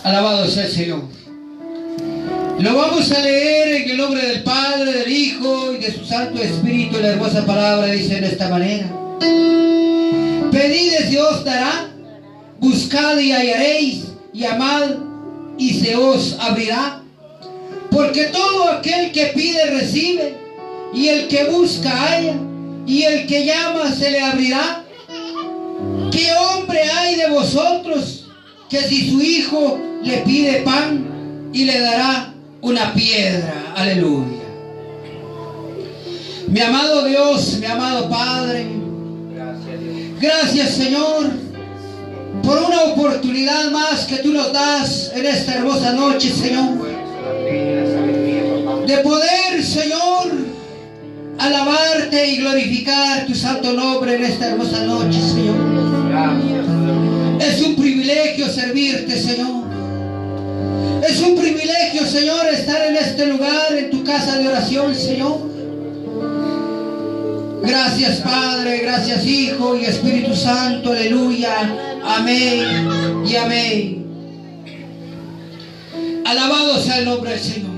Alabado sea el Señor. Lo vamos a leer en el nombre del Padre, del Hijo y de su Santo Espíritu. La hermosa palabra dice de esta manera: pedid y se os dará, buscad y hallaréis, llamad y se os abrirá. Porque todo aquel que pide recibe, y el que busca halla, y el que llama se le abrirá. ¿Qué hombre hay de vosotros que si su hijo le pide pan y le dará una piedra? Aleluya. Mi amado Dios, mi amado Padre, gracias Señor por una oportunidad más que tú nos das en esta hermosa noche, Señor, de poder, Señor, alabarte y glorificar tu santo nombre en esta hermosa noche, Señor. Es un privilegio servirte, Señor. Es un privilegio, Señor, estar en este lugar, en tu casa de oración, Señor. Gracias, Padre, gracias, Hijo y Espíritu Santo, aleluya, amén y amén. Alabado sea el nombre del Señor.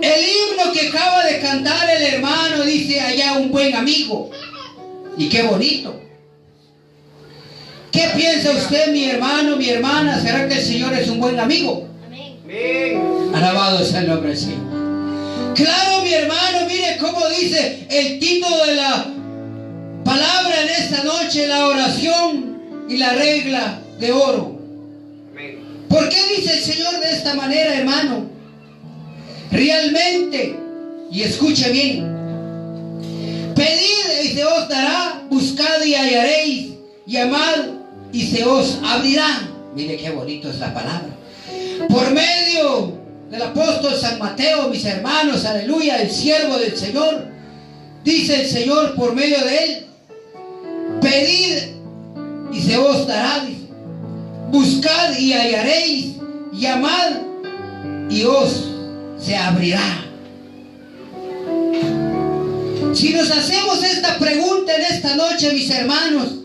El himno que acaba de cantar el hermano dice allá un buen amigo. Y qué bonito. ¿Qué piensa usted, mi hermano, mi hermana? ¿Será que el Señor es un buen amigo? Amén. Alabado sea el nombre del Señor. Claro, mi hermano, mire cómo dice el título de la palabra en esta noche: la oración y la regla de oro. Amén. ¿Por qué dice el Señor de esta manera, hermano? Realmente, y escuche bien: pedid y se os dará, buscad y hallaréis, llamad y se os abrirá. Mire qué bonito es la palabra. Por medio del apóstol San Mateo, mis hermanos, aleluya, el siervo del Señor, dice el Señor por medio de él: pedid y se os dará, dice, buscad y hallaréis, llamad y os se abrirá. Si nos hacemos esta pregunta en esta noche, mis hermanos,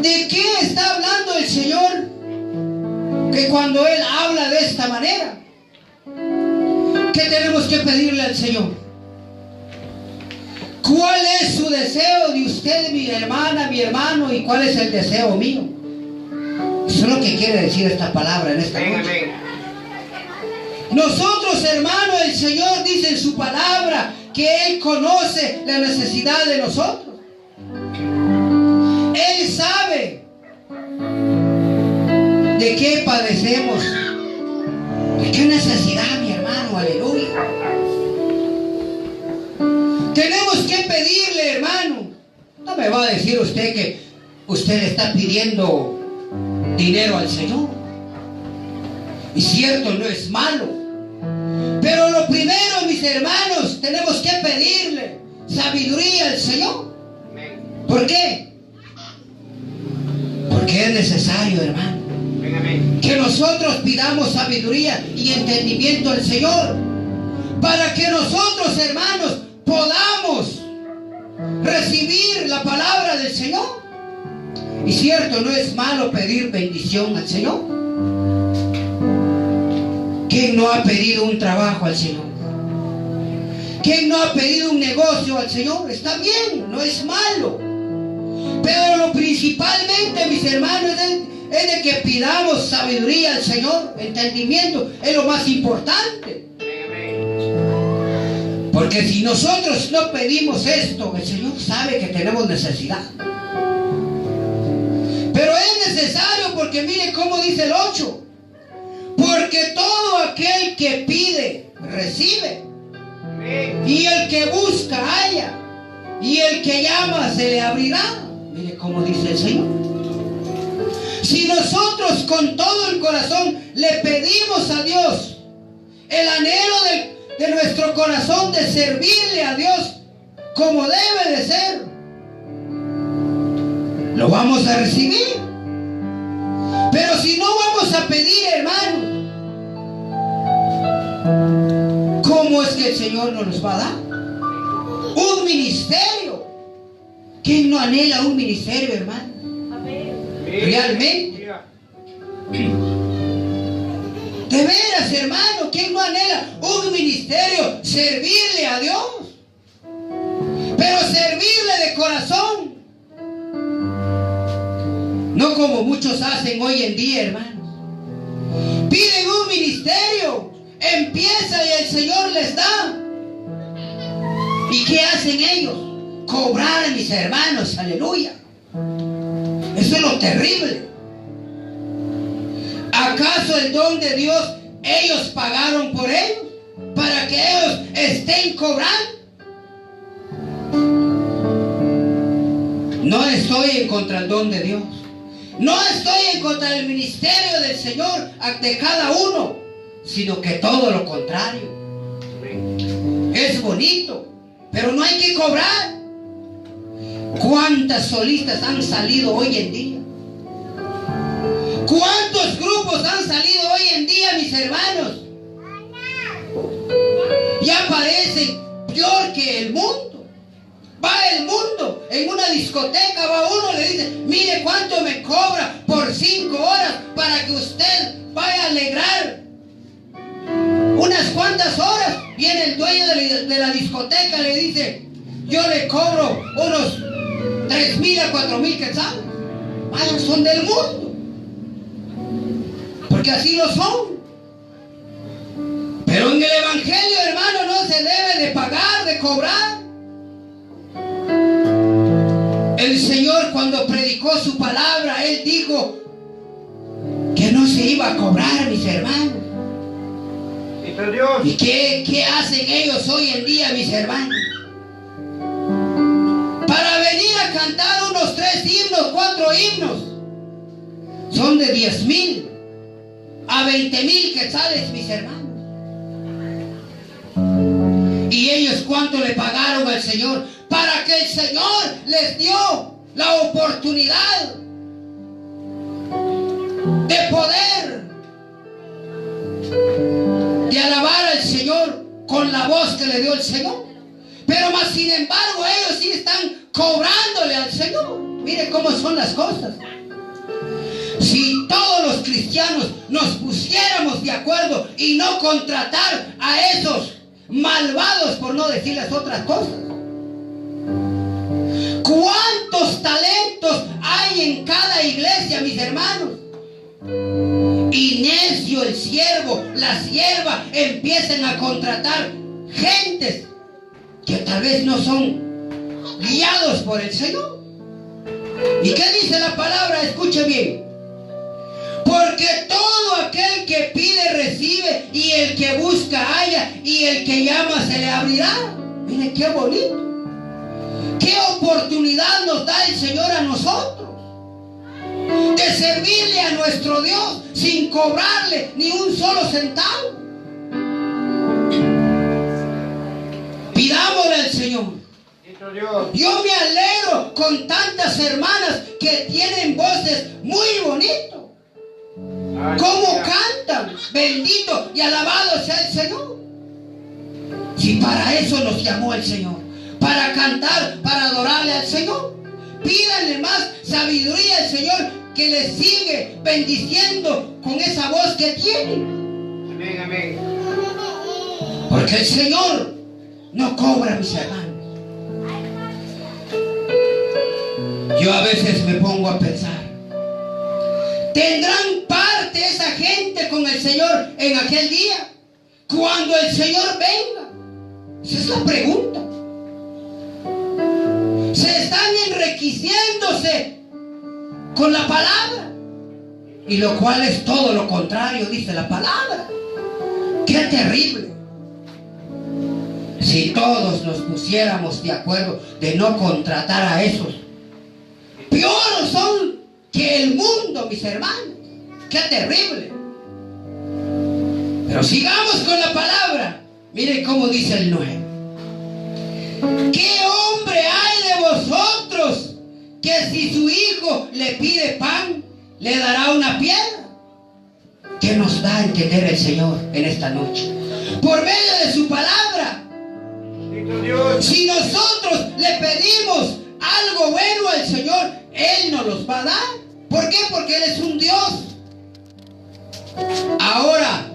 ¿de qué está hablando el Señor? Que cuando Él habla de esta manera, ¿qué tenemos que pedirle al Señor? ¿Cuál es su deseo de usted, mi hermana, mi hermano? ¿Y cuál es el deseo mío? Eso es lo que quiere decir esta palabra en esta noche. Nosotros, hermanos, el Señor dice en su palabra que Él conoce la necesidad de nosotros. Él sabe de qué padecemos, de qué necesidad, mi hermano, aleluya. Tenemos que pedirle, hermano. No me va a decir usted que usted le está pidiendo dinero al Señor. Y cierto, no es malo. Pero lo primero, mis hermanos, tenemos que pedirle sabiduría al Señor. ¿Por qué? Porque es necesario, hermano, que nosotros pidamos sabiduría y entendimiento al Señor, para que nosotros, hermanos, podamos recibir la palabra del Señor. Y cierto, no es malo pedir bendición al Señor. ¿Quién no ha pedido un trabajo al Señor? ¿Quién no ha pedido un negocio al Señor? Está bien, no es malo. Pero lo principalmente, mis hermanos, es de que pidamos sabiduría al Señor. Entendimiento es lo más importante. Porque si nosotros no pedimos esto, el Señor sabe que tenemos necesidad. Pero es necesario, porque mire cómo dice el 8. Porque todo aquel que pide, recibe. Y el que busca, halla. Y el que llama, se le abrirá. Mire cómo dice el Señor. Si nosotros con todo el corazón le pedimos a Dios el anhelo de nuestro corazón de servirle a Dios como debe de ser, lo vamos a recibir. Pero si no vamos a pedir, hermano, ¿cómo es que el Señor nos va a dar? Un ministerio. ¿Quién no anhela un ministerio, hermano? Realmente. De veras, hermano, ¿quién no anhela un ministerio? Servirle a Dios. Pero servirle de corazón. No como muchos hacen hoy en día, hermanos. Piden un ministerio, empieza y el Señor les da. ¿Y qué hacen ellos? Cobrar, mis hermanos, aleluya. Eso es lo terrible. ¿Acaso el don de Dios ellos pagaron por ellos? Para que ellos estén cobrando. No estoy en contra del don de Dios. No estoy en contra del ministerio del Señor de cada uno, sino que todo lo contrario. Es bonito, pero no hay que cobrar. ¿Cuántas solistas han salido hoy en día? ¿Cuántos grupos han salido hoy en día, mis hermanos? Ya parecen peor que el mundo. Va el mundo, en una discoteca va uno, le dice, mire cuánto me cobra por 5 horas para que usted vaya a alegrar. Unas cuantas horas, viene el dueño de la discoteca, le dice, yo le cobro unos 3,000 a 4,000 quetzales. Vaya, son del mundo. Porque así lo son. Pero en el evangelio, hermano, no se debe de pagar, de cobrar. El Señor, cuando predicó su palabra, Él dijo que no se iba a cobrar, mis hermanos. ¿Y qué hacen ellos hoy en día, mis hermanos? Para venir a cantar unos 3 himnos, 4 himnos, son de 10,000 a 20,000 quetzales, mis hermanos. ¿Y ellos cuánto le pagaron al Señor? Para que el Señor les dio la oportunidad de poder, de alabar al Señor con la voz que le dio el Señor. Pero más sin embargo ellos sí están cobrándole al Señor. Mire cómo son las cosas. Si todos los cristianos nos pusiéramos de acuerdo y no contratar a esos malvados, por no decirles otras cosas. ¿Cuántos talentos hay en cada iglesia, mis hermanos? Y necio el siervo, la sierva, empiezan a contratar gentes que tal vez no son guiados por el Señor. ¿Y qué dice la palabra? Escuche bien. Porque todo aquel que pide recibe, y el que busca halla, y el que llama se le abrirá. Miren qué bonito. Qué oportunidad nos da el Señor a nosotros de servirle a nuestro Dios sin cobrarle ni un solo centavo. Pidámosle al Señor. Yo me alegro con tantas hermanas que tienen voces muy bonitas. ¿Cómo cantan? Bendito y alabado sea el Señor. Si para eso nos llamó el Señor, para cantar, para adorarle al Señor. Pídanle más sabiduría al Señor, que le sigue bendiciendo con esa voz que tiene. Amén, amén. Porque el Señor no cobra, mis hermanos. Yo a veces me pongo a pensar, ¿tendrán parte esa gente con el Señor en aquel día? Cuando el Señor venga. Esa es la pregunta. Se están enriqueciéndose con la palabra, y lo cual es todo lo contrario, dice la palabra. ¡Qué terrible! Si todos nos pusiéramos de acuerdo de no contratar a esos, peor son que el mundo, mis hermanos. ¡Qué terrible! Pero sigamos con la palabra. Miren cómo dice el 9. ¿Qué hombre hay de vosotros que si su hijo le pide pan, le dará una piedra? ¿Qué nos da a entender el Señor en esta noche? Por medio de su palabra. Si nosotros le pedimos algo bueno al Señor, Él nos los va a dar. ¿Por qué? Porque Él es un Dios. Ahora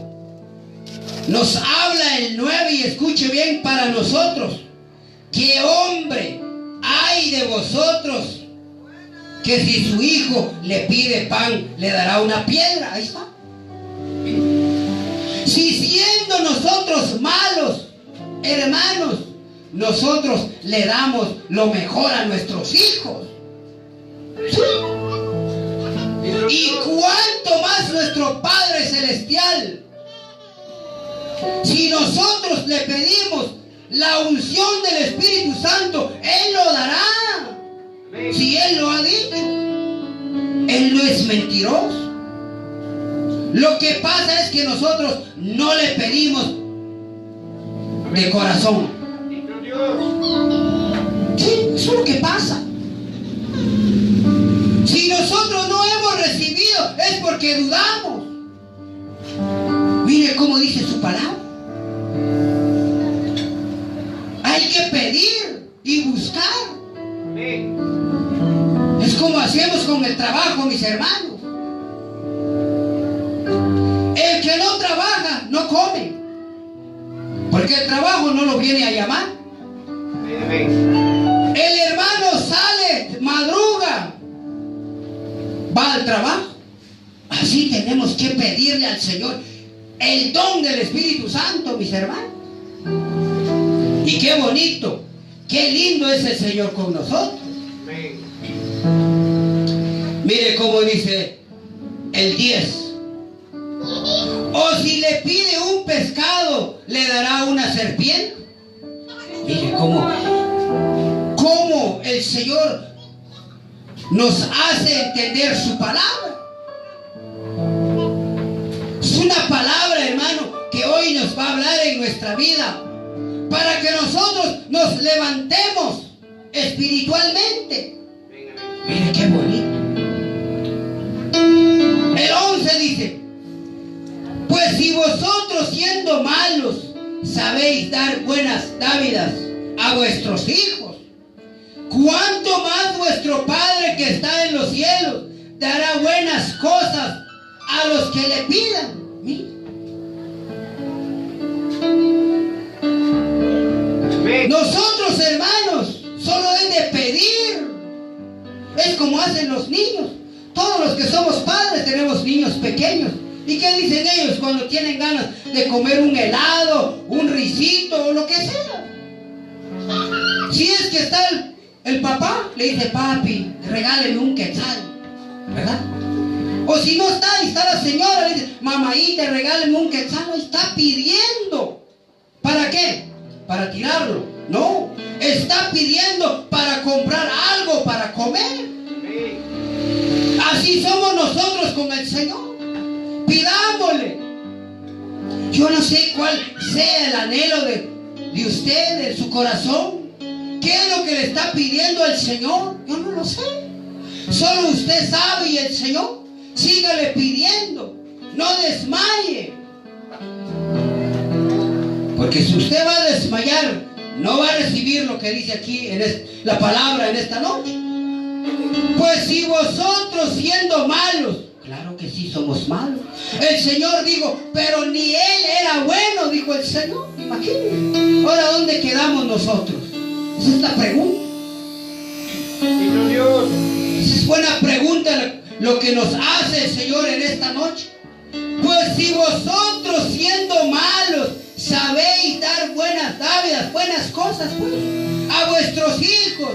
nos habla el 9 y escuche bien para nosotros. ¿Qué hombre hay de vosotros que si su hijo le pide pan le dará una piedra? Ahí está. Si siendo nosotros malos, hermanos, nosotros le damos lo mejor a nuestros hijos, ¿sí? Y cuánto más nuestro Padre Celestial, si nosotros le pedimos la unción del Espíritu Santo, Él lo dará. Si Él lo ha dicho, Él no es mentiroso. Lo que pasa es que nosotros no le pedimos de corazón. Sí, eso es lo que pasa. Si nosotros no hemos recibido, es porque dudamos. Mire cómo dice su palabra. Hay que pedir y buscar. Es como hacemos con el trabajo, mis hermanos. El que no trabaja, no come. Porque el trabajo no lo viene a llamar. El hermano sale, madruga, va al trabajo. Así tenemos que pedirle al Señor el don del Espíritu Santo, mis hermanos. Y qué bonito, qué lindo es el Señor con nosotros. Mire cómo dice el 10. O si le pide un pescado, le dará una serpiente. Mire cómo el Señor nos hace entender su palabra. Es una palabra, hermano, que hoy nos va a hablar en nuestra vida, para que nosotros nos levantemos espiritualmente. Mire qué bonito. El 11 dice: pues si vosotros siendo malos sabéis dar buenas dádivas a vuestros hijos, ¿cuánto más vuestro Padre que está en los cielos dará buenas cosas a los que le pidan? Mira. Nosotros, hermanos, solo es de pedir. Es como hacen los niños. Todos los que somos padres tenemos niños pequeños. ¿Y qué dicen ellos cuando tienen ganas de comer un helado, un risito o lo que sea? Si es que está el papá, le dice: papi, regáleme un quetzal, ¿verdad? O si no está, y está la señora, le dice: mamaíta, regáleme un quetzal. Está pidiendo. ¿Para qué? ¿Para tirarlo? No, está pidiendo para comprar algo para comer. Así somos nosotros con el Señor. Pidámosle. Yo no sé cuál sea el anhelo de usted, de su corazón. ¿Qué es lo que le está pidiendo al Señor? Yo no lo sé. Solo usted sabe y el Señor. Sígale pidiendo. No desmaye. Porque si usted va a desmayar, no va a recibir lo que dice aquí en la palabra en esta noche. Pues si vosotros siendo malos, claro que sí somos malos. El Señor dijo: pero ni Él era bueno, dijo el Señor. Imagínense. Ahora, ¿dónde quedamos nosotros? Esa es la pregunta. Esa es buena pregunta lo que nos hace el Señor en esta noche. Pues si vosotros siendo malos sabéis dar buenas dádivas, buenas cosas, pues, a vuestros hijos,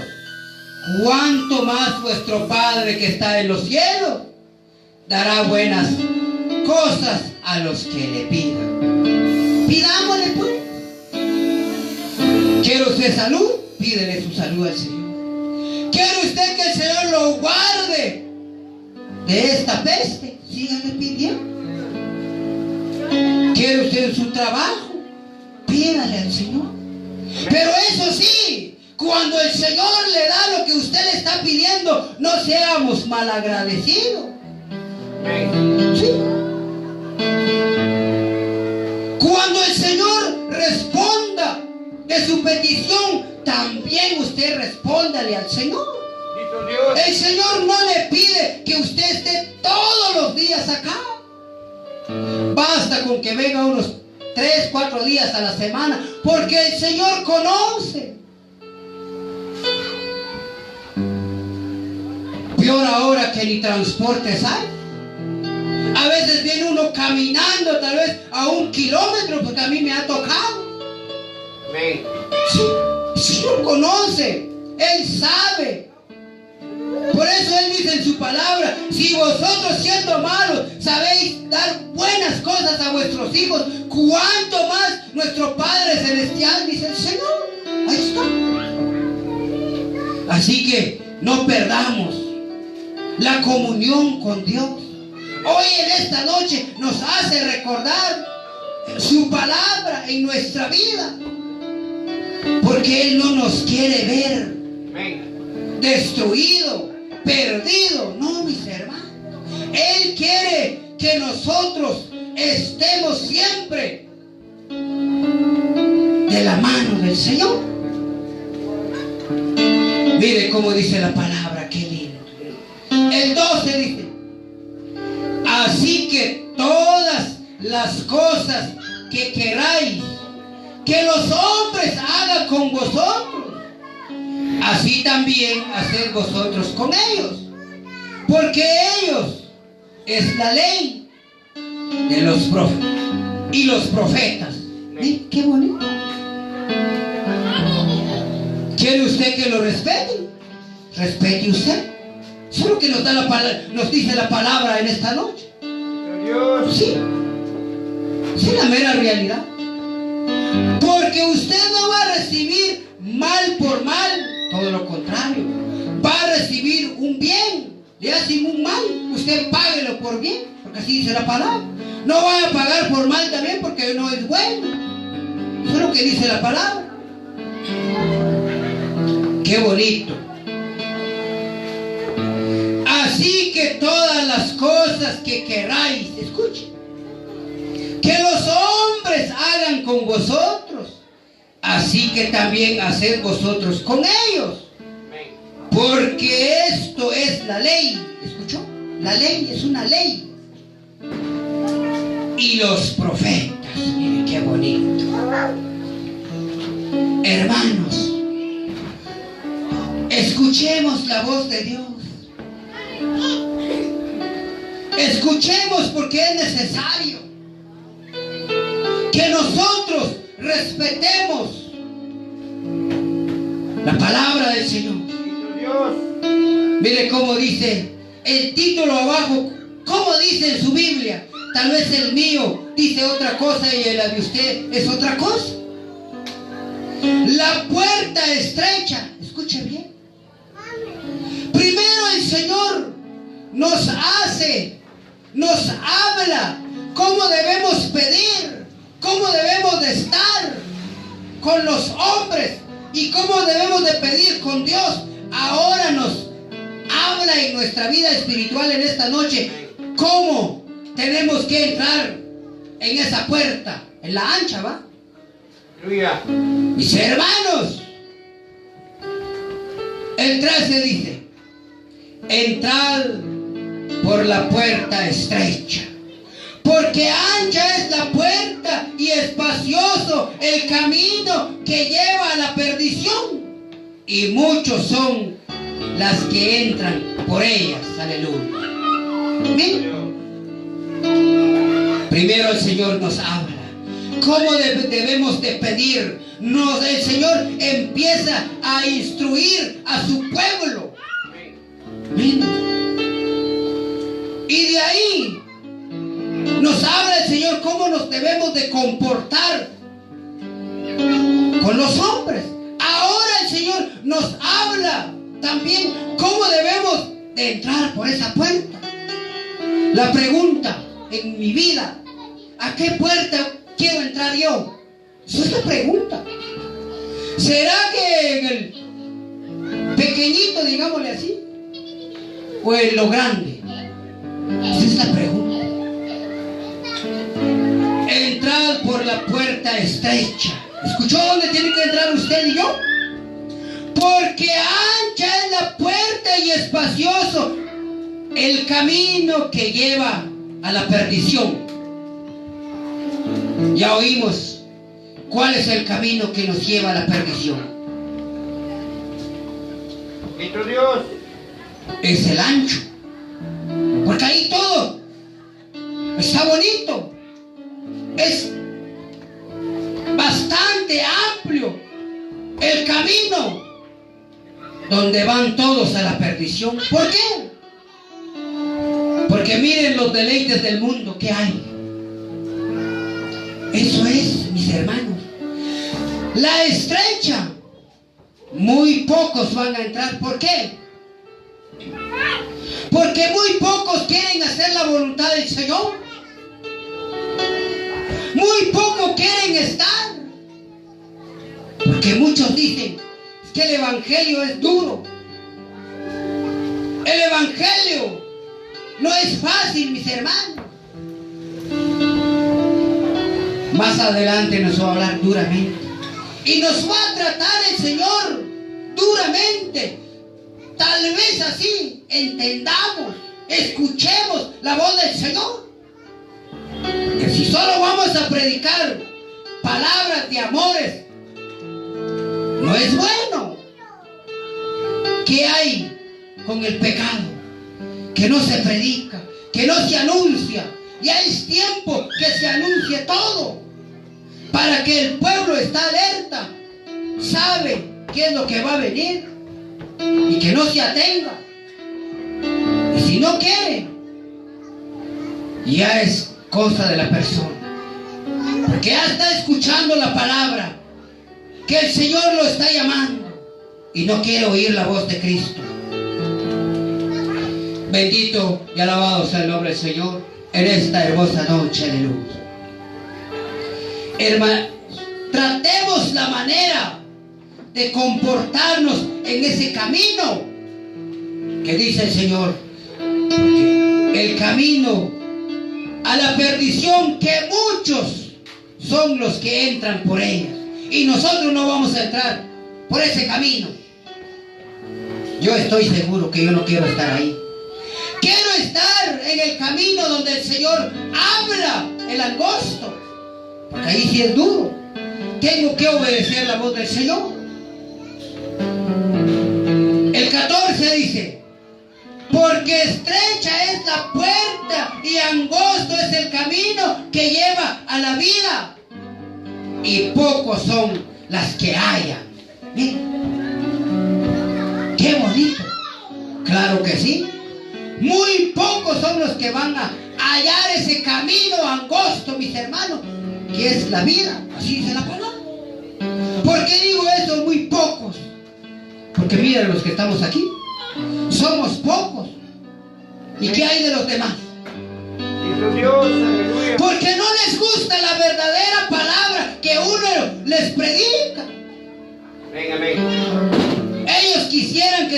¿cuánto más vuestro Padre que está en los cielos dará buenas cosas a los que le pidan? Pidámosle, pues. ¿Quiere usted salud? Pídele su salud al Señor. ¿Quiere usted que el Señor lo guarde de esta peste? Sígale pidiendo. ¿Quiere usted su trabajo? Pídale al Señor. Pero eso sí, cuando el Señor le da lo que usted le está pidiendo, no seamos malagradecidos. ¿Sí? Cuando el Señor responda de su petición, también usted respóndale al Señor. El Señor no le pide que usted esté todos los días acá. Basta con que venga unos 3, 4 días a la semana, porque el Señor conoce. Peor ahora que ni transportes hay. A veces viene uno caminando tal vez a 1 kilómetro, porque a mí me ha tocado. Sí, el Señor conoce, Él sabe. Por eso Él dice en su palabra: si vosotros siendo malos sabéis dar buenas cosas a vuestros hijos, cuánto más nuestro Padre Celestial, dice el Señor. Ahí está. Así que no perdamos la comunión con Dios. Hoy en esta noche nos hace recordar su palabra en nuestra vida, porque Él no nos quiere ver destruido, perdido. No, mis hermanos, Él quiere que nosotros estemos siempre de la mano del Señor. Mire cómo dice la palabra, qué lindo. El 12 dice: así que todas las cosas que queráis que los hombres hagan con vosotros, así también haced vosotros con ellos, porque ellos es la ley de los profetas y los profetas. Qué bonito. ¿Quiere usted que lo respete? Respete usted. Eso es lo que nos da la palabra, nos dice la palabra en esta noche. Sí, es la mera realidad. Porque usted no va a recibir mal por mal, todo lo contrario, va a recibir un bien. Le hacen un mal, usted páguelo por bien, porque así dice la palabra. No va a pagar por mal también, porque no es bueno. Eso es lo que dice la palabra. Qué bonito. Así que todas las cosas que queráis, escuchen, que los hombres hagan con vosotros, así que también haced vosotros con ellos, porque esto es la ley. ¿Escuchó? La ley es una ley. Y los profetas. Miren qué bonito. Hermanos, escuchemos la voz de Dios. Escuchemos, porque es necesario que nosotros respetemos la palabra del Señor. Mire cómo dice el título abajo, cómo dice en su Biblia. Tal vez el mío dice otra cosa y la de usted es otra cosa. La puerta estrecha. Escuche bien. Primero el Señor nos habla cómo debemos pedir, cómo debemos de estar con los hombres y cómo debemos de pedir con Dios. Ahora nos habla en nuestra vida espiritual en esta noche cómo tenemos que entrar en esa puerta, en la ancha, ¿va? Aleluya. Mis hermanos, el 13 dice: entrad por la puerta estrecha, porque ancha es la puerta y espacioso el camino que lleva a la perdición, y muchos son las que entran por ellas. Aleluya. Amén. Primero el Señor nos habla cómo debemos de pedir. El Señor empieza a instruir a su pueblo. Amén. Y de ahí nos habla el Señor cómo nos debemos de comportar con los hombres. Ahora el Señor nos habla también cómo debemos de entrar por esa puerta. La pregunta en mi vida: ¿a qué puerta quiero entrar yo? Esa es la pregunta. ¿Será que en el pequeñito, digámosle así, o en lo grande? Esa es la pregunta. Entrad por la puerta estrecha. ¿Escuchó dónde tiene que entrar usted y yo? Porque ancha es la puerta y espacioso el camino que lleva a la perdición. Ya oímos cuál es el camino que nos lleva a la perdición. Bendito Dios. Es el ancho, porque ahí todo está bonito, es bastante amplio el camino donde van todos a la perdición. ¿Por qué? Porque miren los deleites del mundo que hay. Eso es, mis hermanos, la estrecha. Muy pocos van a entrar. ¿Por qué? Porque muy pocos quieren hacer la voluntad del Señor. Muy pocos quieren estar. Porque muchos dicen que el evangelio es duro. El evangelio no es fácil, mis hermanos. Más adelante nos va a hablar duramente. Y nos va a tratar el Señor duramente. Tal vez así entendamos, escuchemos la voz del Señor. Que si solo vamos a predicar palabras de amores, no es bueno. ¿Qué hay con el pecado? Que no se predica, que no se anuncia. Ya es tiempo que se anuncie todo, para que el pueblo esté alerta, sabe qué es lo que va a venir y que no se atenga. Y si no quiere, ya es cosa de la persona, porque ya está escuchando la palabra, que el Señor lo está llamando y no quiere oír la voz de Cristo. Bendito y alabado sea el nombre del Señor en esta hermosa noche, aleluya. Hermanos, tratemos la manera de comportarnos en ese camino que dice el Señor, porque el camino a la perdición, que muchos son los que entran por ella, y nosotros no vamos a entrar por ese camino. Yo estoy seguro que yo no quiero estar ahí. Quiero estar en el camino donde el Señor habla, el angosto, porque ahí sí es duro. Tengo que obedecer la voz del Señor. El 14 dice: porque estrecha es la puerta y angosto es el camino que lleva a la vida, y pocos son las que hallan. Miren, qué bonito. Claro que sí. Muy pocos son los que van a hallar ese camino angosto, mis hermanos, que es la vida. Así dice la palabra. ¿Por qué digo eso? Muy pocos. Porque miren los que estamos aquí. Somos pocos. ¿Y qué hay de los demás? Porque no les gusta la verdadera palabra que uno les predica. Ellos quisieran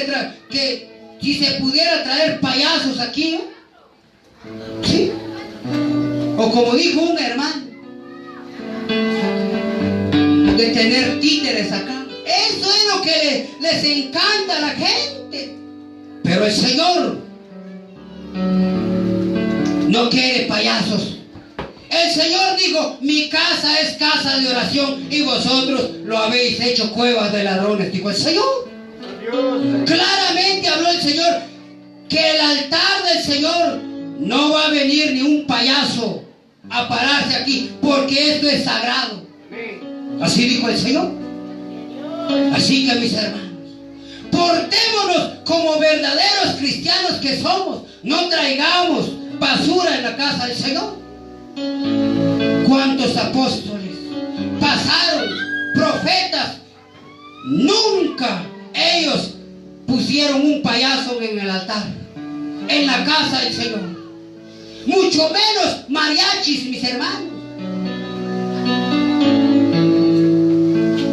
que si se pudiera traer payasos aquí, ¿no? ¿Sí? O como dijo un hermano, de tener títeres acá. Eso es lo que les encanta a la gente. Pero el Señor no quiere payasos. El Señor dijo: mi casa es casa de oración y vosotros lo habéis hecho cuevas de ladrones, dijo el Señor. Claramente habló el Señor que el altar del Señor no va a venir ni un payaso a pararse aquí, porque esto es sagrado. Así dijo el Señor. Así que, mis hermanos, portémonos como verdaderos cristianos que somos. No traigamos basura en la casa del Señor. ¿Cuántos apóstoles pasaron? Profetas. Nunca ellos pusieron un payaso en el altar, en la casa del Señor. Mucho menos mariachis, mis hermanos.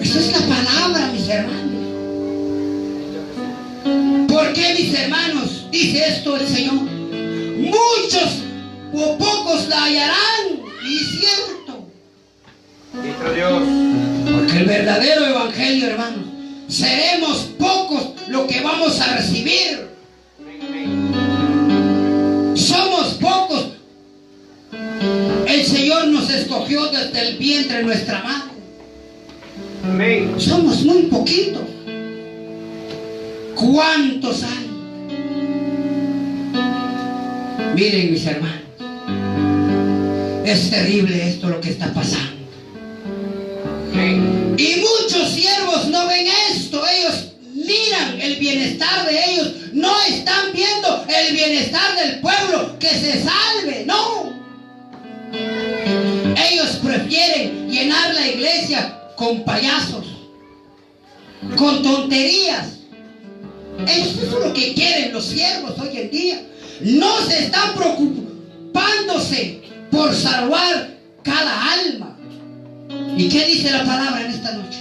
Esa es la palabra, mis hermanos. ¿Por qué, mis hermanos, dice esto el Señor? Muchos o pocos la hallarán, y es cierto. Dios. Porque el verdadero evangelio, hermanos, seremos pocos lo que vamos a recibir escogió desde el vientre de nuestra madre. Amén. Somos muy poquitos. ¿Cuántos hay? Miren, mis hermanos, es terrible esto lo que está pasando. Amén. Y muchos siervos no ven esto. Ellos miran el bienestar de ellos. No están viendo el bienestar del pueblo, que se salve. No. Ellos prefieren llenar la iglesia con payasos, con tonterías. Eso es lo que quieren los siervos hoy en día. No se están preocupándose por salvar cada alma. ¿Y qué dice la palabra en esta noche?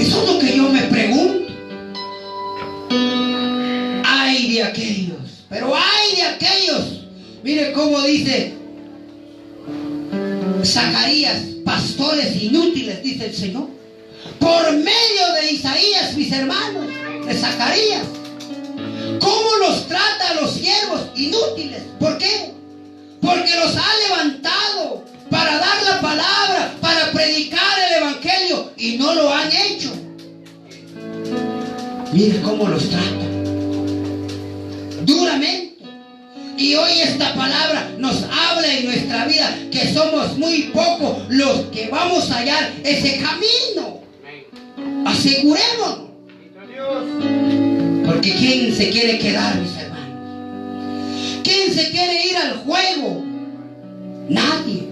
Eso es lo que yo me pregunto. Ay de aquellos, pero ay de aquellos. Mire cómo dice Zacarías: pastores inútiles, dice el Señor. Por medio de Isaías, mis hermanos, de Zacarías. ¿Cómo los trata a los siervos inútiles? ¿Por qué? Porque los ha levantado para dar la palabra, para predicar el evangelio, y no lo han hecho. Mire cómo los trata duramente. Y hoy esta palabra nos habla en nuestra vida que somos muy pocos los que vamos a hallar ese camino. Asegurémonos. Porque ¿quién se quiere quedar, mis hermanos? ¿Quién se quiere ir al juego? Nadie.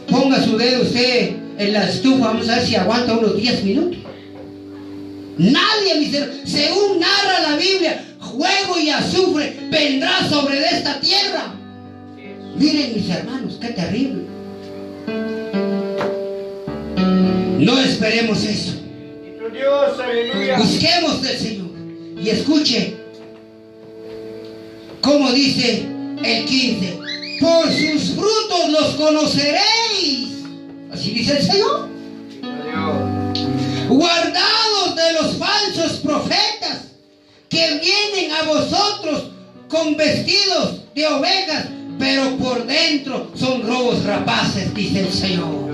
Ponga su dedo usted en la estufa, vamos a ver si aguanta unos 10 minutos. Nadie, mis hermanos. Según narra la Biblia, fuego y azufre vendrá sobre esta tierra. Miren, mis hermanos, qué terrible. No esperemos eso. Dios, aleluya. Busquemos del Señor. Y escuche cómo dice el 15: por sus frutos los conoceréis. Así dice el Señor. Guardados de los falsos profetas que vienen a vosotros con vestidos de ovejas, pero por dentro son lobos rapaces, dice el Señor.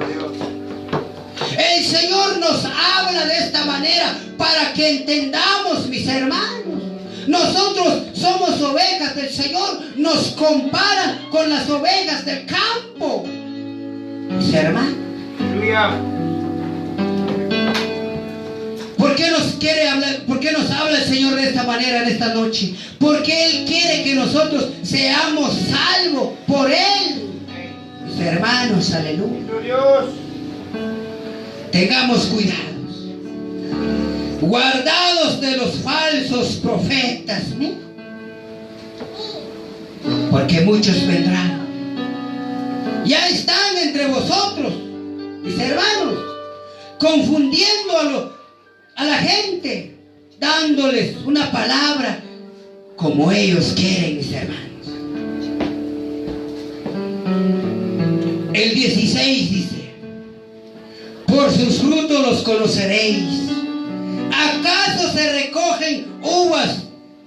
El Señor nos habla de esta manera para que entendamos, mis hermanos. Nosotros somos ovejas del Señor. Nos comparan con las ovejas del campo, mis hermanos. ¿Por qué nos quiere hablar? ¿Por qué nos habla el Señor de esta manera en esta noche? Porque Él quiere que nosotros seamos salvos por Él, mis hermanos. Aleluya. Tengamos cuidados, guardados de los falsos profetas, ¿no? Porque muchos vendrán. Ya están entre vosotros, mis hermanos, confundiendo a la gente, dándoles una palabra como ellos quieren, mis hermanos. El 16 dice: por sus frutos los conoceréis. ¿Acaso se recogen uvas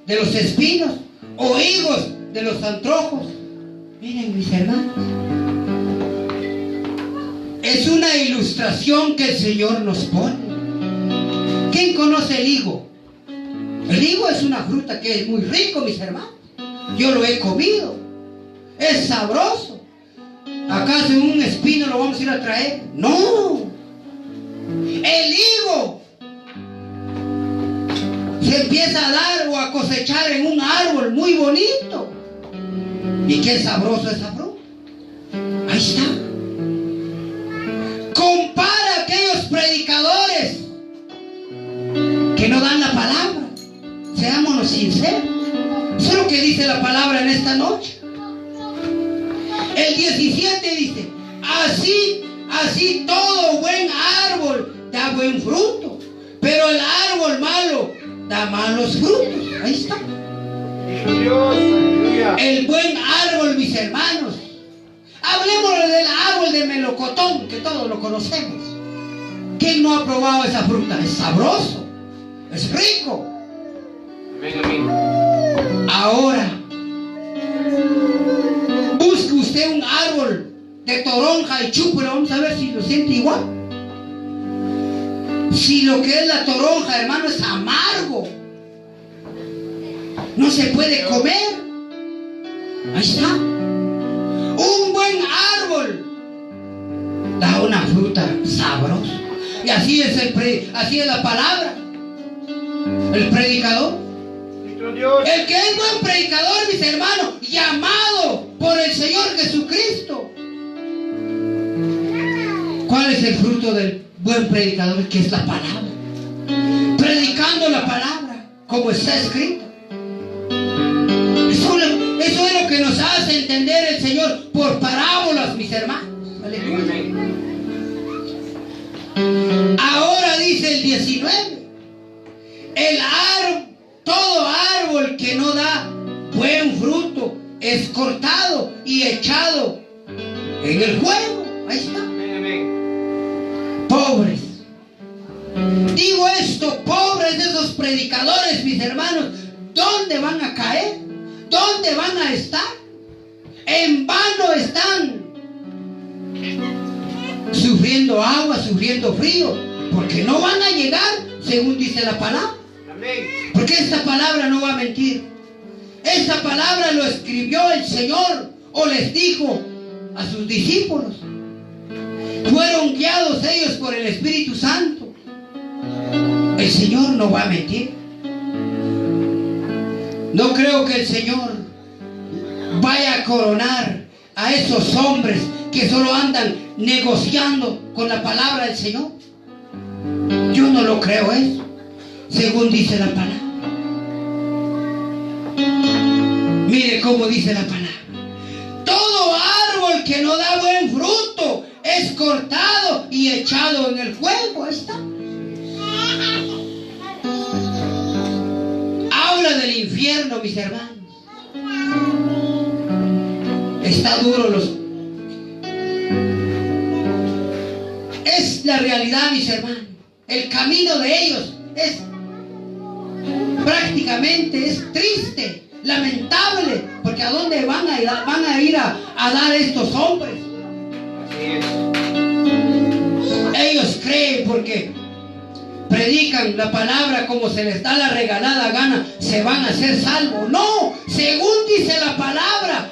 de los espinos o higos de los antrojos? Miren, mis hermanos, es una ilustración que el Señor nos pone. ¿Quién conoce el higo? El higo es una fruta que es muy rico, mis hermanos. Yo lo he comido. Es sabroso. ¿Acaso un espino lo vamos a ir a traer? No. El higo se empieza a dar o a cosechar en un árbol muy bonito. Y qué sabroso esa fruta. Ahí está. Compara a aquellos predicadores que no dan la palabra. Seámonos sinceros. Eso es lo que dice la palabra en esta noche. El 17 dice: así todo buen árbol da buen fruto, pero el árbol malo da malos frutos. Ahí está. El buen árbol, mis hermanos. Hablemos del árbol de melocotón, que todos lo conocemos. ¿Quién no ha probado esa fruta? Es sabroso, es rico. Ahora, busque usted un árbol de toronja y chúpula, vamos a ver si lo siente igual. Si lo que es la toronja, hermano, es amargo, no se puede comer. Ahí está. Un buen árbol da una fruta sabrosa. Y así es así es la palabra. El predicador, el que es buen predicador, mis hermanos, llamado por el Señor Jesucristo. ¿Cuál es el fruto del buen predicador? Que es la palabra. Predicando la palabra como está escrita. Eso es lo que nos hace entender el Señor por parábolas, mis hermanos. Aleluya. Ahora dice el 19: todo árbol que no da buen fruto es cortado y echado en el fuego. Ahí está. Pobres. Digo esto, pobres de esos predicadores, mis hermanos. ¿Dónde van a caer? ¿Dónde van a estar? En vano están sufriendo agua, sufriendo frío, porque no van a llegar según dice la palabra. Porque esta palabra no va a mentir. Esta palabra lo escribió el Señor, o les dijo a sus discípulos. Fueron guiados ellos por el Espíritu Santo. El Señor no va a mentir. No creo que el Señor vaya a coronar a esos hombres que solo andan negociando con la palabra del Señor. Yo no lo creo eso, según dice la palabra. Mire cómo dice la palabra. Todo árbol que no da buen fruto es cortado y echado en el fuego. Ahí está. Habla del infierno, mis hermanos. Está duro es la realidad, mis hermanos. El camino de ellos es prácticamente triste, lamentable, porque ¿a dónde van a ir a dar estos hombres? Ellos creen porque predican la palabra como se les da la regalada gana, se van a hacer salvos. No, según dice la palabra,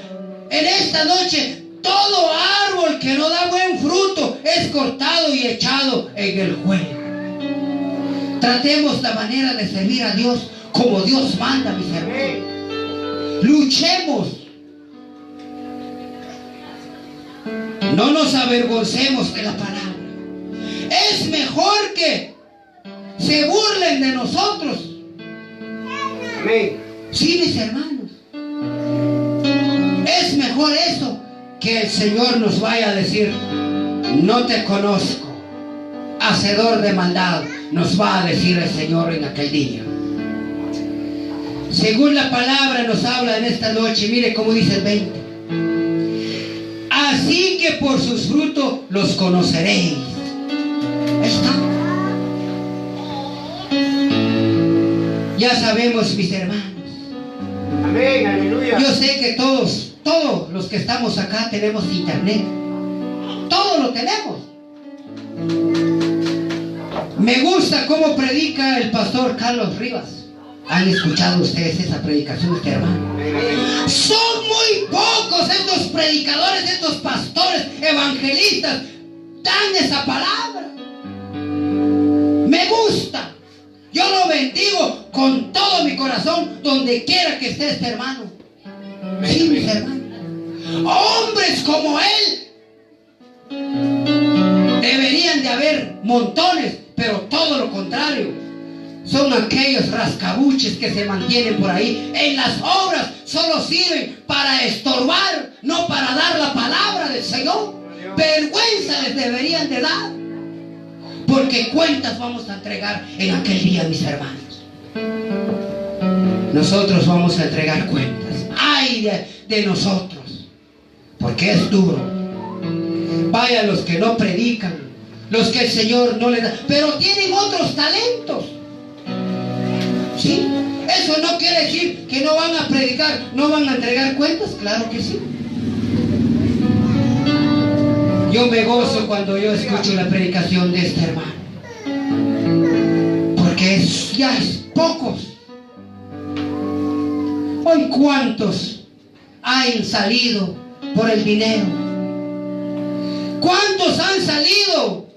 en esta noche, todo árbol que no da buen fruto es cortado y echado en el fuego. Tratemos la manera de servir a Dios como Dios manda, mis hermanos. Luchemos. No nos avergoncemos de la palabra. Es mejor que se burlen de nosotros. Sí, mis hermanos. Es mejor eso que el Señor nos vaya a decir: no te conozco, hacedor de maldad. Nos va a decir el Señor en aquel día. Según la palabra nos habla en esta noche, mire cómo dice el 20. Así que por sus frutos los conoceréis. Ahí está. Ya sabemos, mis hermanos. Amén, aleluya. Yo sé que todos los que estamos acá tenemos internet. Todo lo tenemos. Me gusta cómo predica el pastor Carlos Rivas. ¿Han escuchado ustedes esa predicación, este hermano? Son muy pocos estos predicadores, estos pastores, evangelistas, dan esa palabra. Me gusta. Yo lo bendigo con todo mi corazón donde quiera que esté este hermano. Sí, mis hermanos. Hombres como él deberían de haber montones, pero todo lo contrario. Son aquellos rascabuches que se mantienen por ahí. En las obras solo sirven para estorbar, no para dar la palabra del Señor. Vergüenza les deberían de dar, porque cuentas vamos a entregar en aquel día, mis hermanos. Nosotros vamos a entregar cuentas. Ay de nosotros, porque es duro. Vaya los que no predican, los que el Señor no les da, pero tienen otros talentos. ¿Sí? Eso no quiere decir que no van a predicar, no van a entregar cuentas. Claro que sí. Yo me gozo cuando yo escucho la predicación de este hermano, porque ya es pocos. Hoy cuántos han salido por el dinero. ¿Cuántos han salido,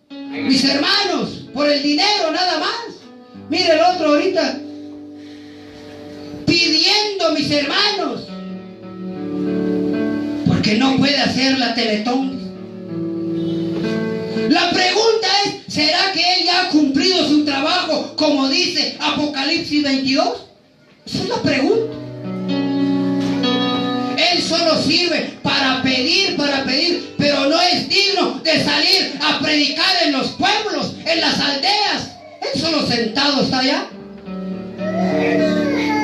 mis hermanos, por el dinero nada más? Mire el otro ahorita pidiendo, mis hermanos, porque no puede hacer la Teletón. La pregunta es, ¿será que él ya ha cumplido su trabajo como dice Apocalipsis 22? Esa es la pregunta. Él solo sirve para pedir, pero no es digno de salir a predicar en los pueblos, en las aldeas. Él solo sentado está allá.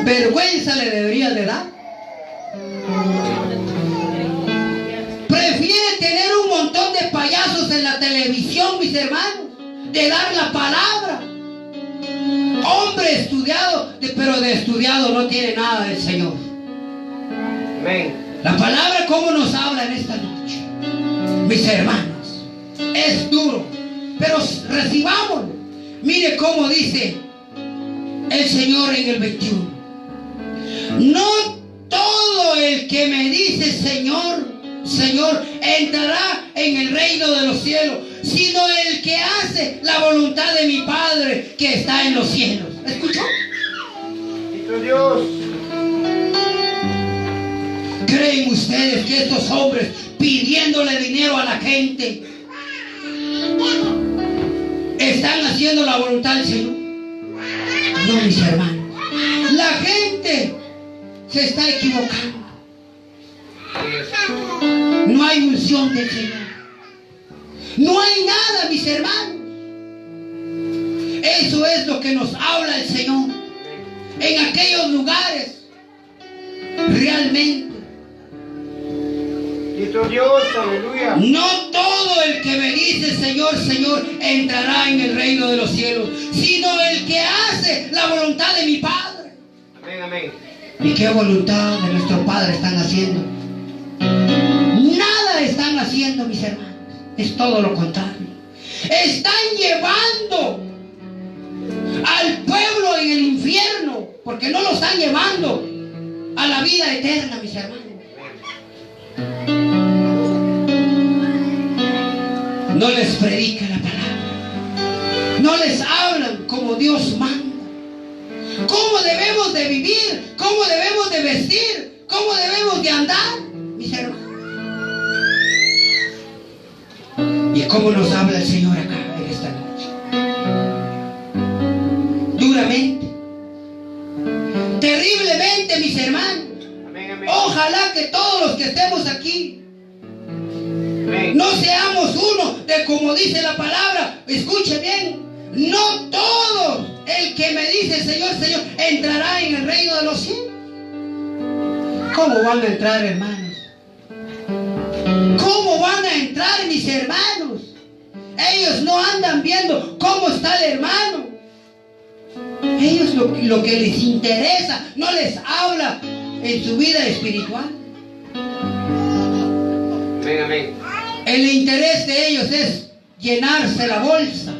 Vergüenza le debería de dar. Prefiere tener un montón de payasos en la televisión, mis hermanos, de dar la palabra. Hombre estudiado, pero de estudiado no tiene nada del Señor. Amén. La palabra como nos habla en esta noche, mis hermanos, es duro, pero recibámoslo. Mire cómo dice el Señor en el 21. No todo el que me dice Señor, Señor, entrará en el reino de los cielos, sino el que hace la voluntad de mi Padre que está en los cielos. ¿Escuchó? Dios. ¿Creen ustedes que estos hombres pidiéndole dinero a la gente están haciendo la voluntad del Señor? No, mis hermanos. La gente se está equivocando. No hay unción del Señor. No hay nada, mis hermanos. Eso es lo que nos habla el Señor en aquellos lugares. Realmente. Dios, aleluya. No todo el que me dice Señor, Señor entrará en el reino de los cielos, sino el que hace la voluntad de mi Padre. Amén, amén. ¿Y qué voluntad de nuestro Padre están haciendo? Nada están haciendo, mis hermanos. Es todo lo contrario. Están llevando al pueblo en el infierno, porque no lo están llevando a la vida eterna, mis hermanos. No les predica la palabra, no les hablan como Dios manda, cómo debemos de vivir, cómo debemos de vestir, cómo debemos de andar, mis hermanos. Y cómo nos habla el Señor acá en esta noche, duramente, terriblemente, mis hermanos. Amén, amén. Ojalá que todos los que estemos aquí no seamos uno de como dice la palabra. Escuche bien. No todos el que me dice Señor, Señor entrará en el reino de los cielos. ¿Cómo van a entrar, hermanos? ¿Cómo van a entrar, mis hermanos? Ellos no andan viendo cómo está el hermano. Ellos lo que les interesa, no les habla en su vida espiritual. Amén, amén. El interés de ellos es llenarse la bolsa.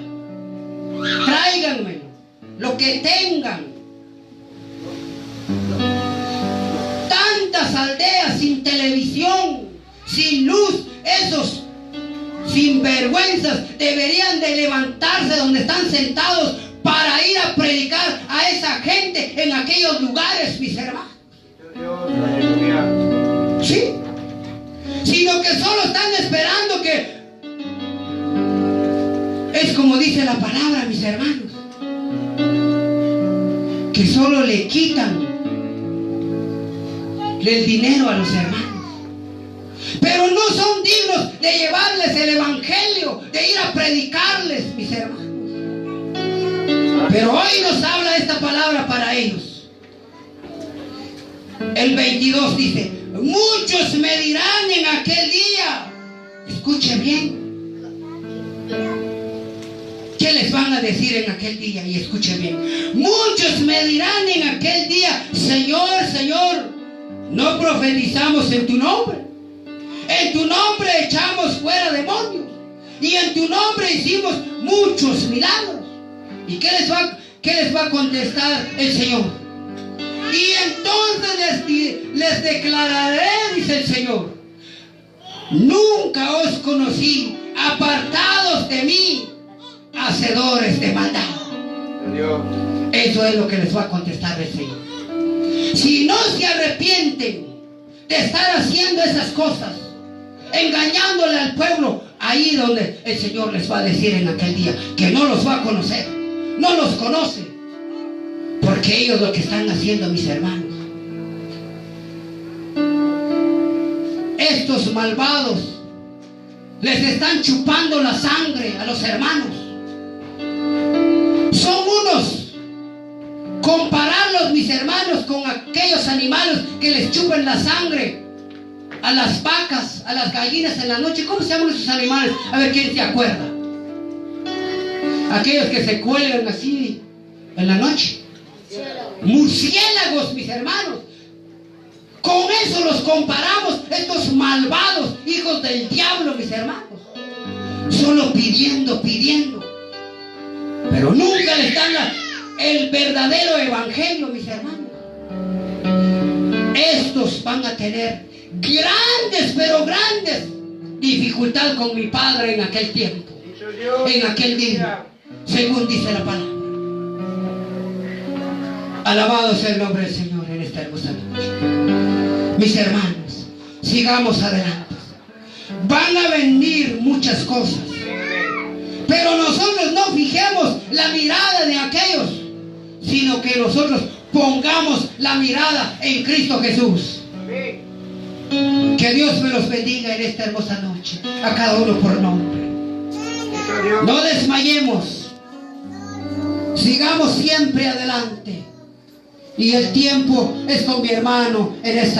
Tráiganme lo que tengan. Tantas aldeas sin televisión, sin luz, esos sinvergüenzas deberían de levantarse donde están sentados para ir a predicar a esa gente en aquellos lugares, mis hermanos. Dios, aleluya. ¿Sí? Sino que solo están esperando que... Es como dice la palabra, mis hermanos, que solo le quitan el dinero a los hermanos, pero no son dignos de llevarles el evangelio, de ir a predicarles, mis hermanos. Pero hoy nos habla esta palabra para ellos. El 22 dice: muchos me dirán en aquel día. Escuche bien. ¿Qué les van a decir en aquel día? Y escuche bien. Muchos me dirán en aquel día: Señor, Señor, ¿no profetizamos en tu nombre? En tu nombre echamos fuera demonios. Y en tu nombre hicimos muchos milagros. ¿Y qué les va a contestar el Señor? Y entonces les declararé, dice el Señor, nunca os conocí, apartados de mí, hacedores de maldad. Dios. Eso es lo que les va a contestar el Señor. Si no se arrepienten de estar haciendo esas cosas, engañándole al pueblo, ahí donde el Señor les va a decir en aquel día que no los va a conocer, no los conoce, porque ellos lo que están haciendo, mis hermanos, estos malvados les están chupando la sangre a los hermanos. Son unos, compararlos, mis hermanos, con aquellos animales que les chupan la sangre a las vacas, a las gallinas en la noche. ¿Cómo se llaman esos animales? A ver, ¿quién se acuerda? Aquellos que se cuelgan así en la noche. Murciélagos, mis hermanos. Con eso los comparamos, estos malvados hijos del diablo, mis hermanos. Solo pidiendo, pero nunca les dan el verdadero evangelio, mis hermanos. Estos van a tener grandes, pero grandes dificultades con mi Padre en aquel tiempo, en aquel día, según dice la palabra. Alabado sea el nombre del Señor en esta hermosa noche. Mis hermanos, sigamos adelante. Van a venir muchas cosas, pero nosotros no fijemos la mirada de aquellos, sino que nosotros pongamos la mirada en Cristo Jesús. Que Dios me los bendiga en esta hermosa noche, a cada uno por nombre. No desmayemos, sigamos siempre adelante. Y el tiempo es con mi hermano en esta